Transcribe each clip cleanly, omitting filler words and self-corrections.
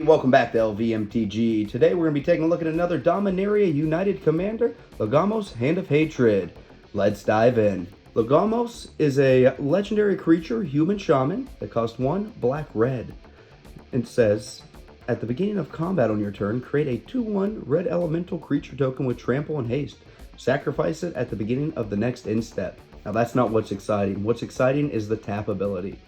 Welcome back to LVMTG. Today we're going to be taking a look at another Dominaria United Commander, Lagomos, Hand of Hatred. Let's dive in. Lagomos is a legendary creature, human shaman, that costs 1 black-red. It says, at the beginning of combat on your turn, create a 2/1 red elemental creature token with trample and haste. Sacrifice it at the beginning of the next end step. Now that's not what's exciting. What's exciting is the tap ability.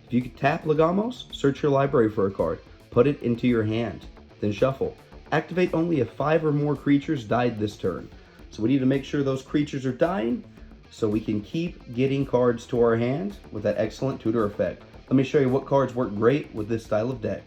If you can tap Lagomos, search your library for a card. Put it into your hand, then shuffle. Activate only if 5 or more creatures died this turn. So we need to make sure those creatures are dying so we can keep getting cards to our hand with that excellent tutor effect. Let me show you what cards work great with this style of deck.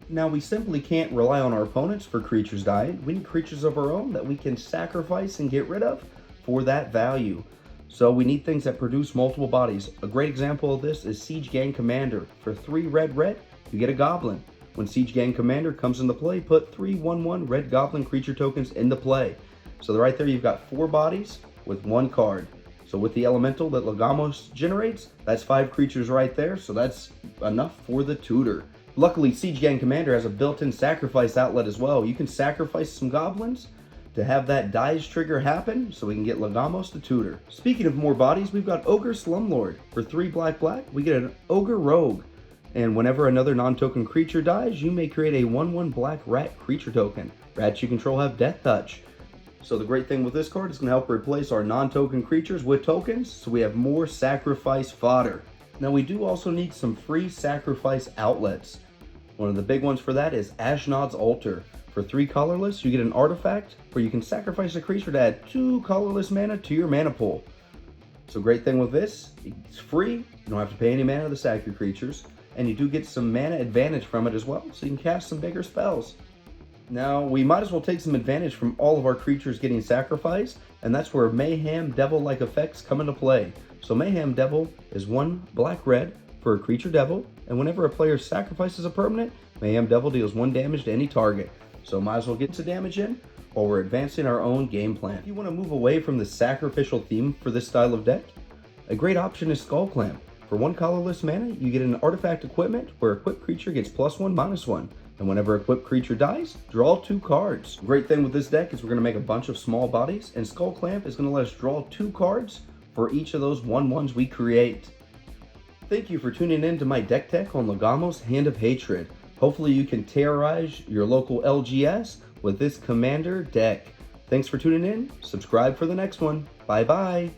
Now we simply can't rely on our opponents for creatures dying. We need creatures of our own that we can sacrifice and get rid of for that value. So we need things that produce multiple bodies. A great example of this is Siege Gang Commander. For 3 red, you get a Goblin. When Siege Gang Commander comes into play, put 3 1/1 red Goblin creature tokens into play. So right there you've got 4 bodies with 1 card. So with the elemental that Lagomos generates, that's 5 creatures right there, so that's enough for the tutor. Luckily, Siege Gang Commander has a built-in sacrifice outlet as well. You can sacrifice some goblins to have that dies trigger happen so we can get Lagomos to tutor. Speaking of more bodies, we've got Ogre Slumlord. For 3 black, we get an Ogre Rogue. And whenever another non-token creature dies, you may create a 1/1 black rat creature token. Rats you control have Death Touch. So the great thing with this card is going to help replace our non-token creatures with tokens, so we have more sacrifice fodder. Now we do also need some free sacrifice outlets. One of the big ones for that is Ashnod's Altar. For 3 colorless, you get an artifact where you can sacrifice a creature to add 2 colorless mana to your mana pool. So great thing with this, it's free, you don't have to pay any mana to sack your creatures, and you do get some mana advantage from it as well, so you can cast some bigger spells. Now, we might as well take some advantage from all of our creatures getting sacrificed, and that's where Mayhem Devil-like effects come into play. So Mayhem Devil is 1 black-red for a creature devil, and whenever a player sacrifices a permanent, Mayhem Devil deals 1 damage to any target. So might as well get some damage in while we're advancing our own game plan. If you want to move away from the sacrificial theme for this style of deck, a great option is Clam. For 1 colorless mana, you get an artifact equipment where equipped creature gets +1/-1. And whenever equipped creature dies, draw 2 cards. Great thing with this deck is we're going to make a bunch of small bodies, and Clam is going to let us draw 2 cards for each of those 1/1s we create. Thank you for tuning in to my deck tech on Lagomos, Hand of Hatred. Hopefully you can terrorize your local LGS with this Commander deck. Thanks for tuning in. Subscribe for the next one. Bye-bye.